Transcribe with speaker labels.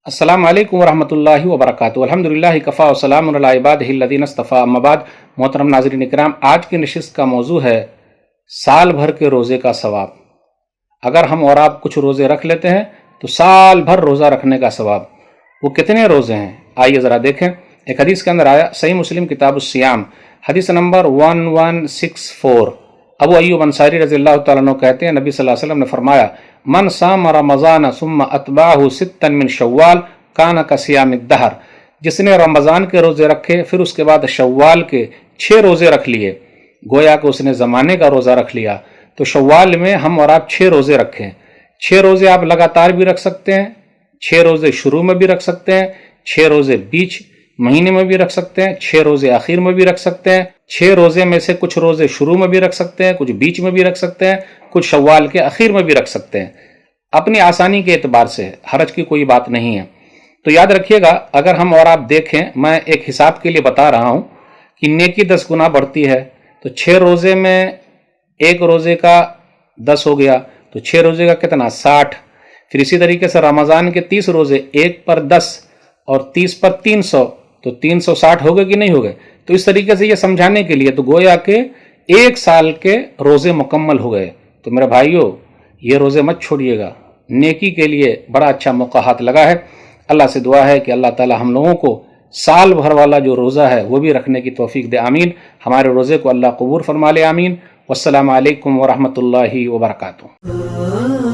Speaker 1: अस्सलामु अलैकुम वरहमतुल्लाहि वबरकातुहू। अल्हम्दुलिल्लाहि कफ़ा व सलामुन अला इबादिहि अल्लज़ीना इस्तफ़ा, अम्मा बाद। मोहतरम नाज़रीन इकराम, आज की नशिस्त का मौजू है साल भर के रोज़े का सवाब। अगर हम और आप कुछ रोज़े रख लेते हैं तो साल भर रोज़ा रखने का सवाब। वो कितने रोज़े हैं, आइए ज़रा देखें। एक हदीस के अंदर आया, सही मुस्लिम किताब सियाम, हदीस नंबर 1164। अबू अय्यूब अंसारी रज़ियल्लाहु तआला अन्हु कहते हैं, नबी सल्लल्लाहु अलैहि वसल्लम ने फरमाया, मन साम रमज़ान सुम्मा अतबाहु सित्तन मिन शव्वाल काना का सियामिद दहर। जिसने रमज़ान के रोज़े रखे फिर उसके बाद शव्वाल के 6 रोज़े रख लिए, गोया कि उसने ज़माने का रोज़ा रख लिया। तो शव्वाल में हम और आप 6 रोज़े रखें। 6 रोज़े आप लगातार भी रख सकते हैं, 6 रोज़े शुरू में भी रख सकते हैं, 6 रोज़े बीच महीने में भी रख सकते हैं, 6 रोज़े आखिर में भी रख सकते हैं। 6 रोज़े में से कुछ रोज़े शुरू में भी रख सकते हैं, कुछ बीच में भी रख सकते हैं, कुछ शव्वाल के आखिर में भी रख सकते हैं। अपनी आसानी के एतबार से हरज की कोई बात नहीं है। तो याद रखिएगा, अगर हम और आप देखें, मैं एक हिसाब के लिए बता रहा हूं कि नेकी 10 गुना बढ़ती है। तो 6 रोज़े में एक रोज़े का 10 हो गया, तो 6 रोज़े का कितना, 60। फिर इसी तरीके से रमज़ान के 30 रोज़े, 1 पर 10 और 30 पर 300, तो 360 हो गए कि नहीं हो गए। तो इस तरीके से ये समझाने के लिए, तो गोया के 1 साल के रोज़े मुकम्मल हो गए। तो मेरे भाइयों, ये रोज़े मत छोड़िएगा, नेकी के लिए बड़ा अच्छा मौका हाथ लगा है। अल्लाह से दुआ है कि अल्लाह ताला हम लोगों को साल भर वाला जो रोज़ा है वो भी रखने की तौफीक दे, आमीन। हमारे रोज़े को अल्लाह कबूल फरमा ले, आमीन। वस्सलामु अलैकुम वरहमतुल्लाहि वबरकातुहू।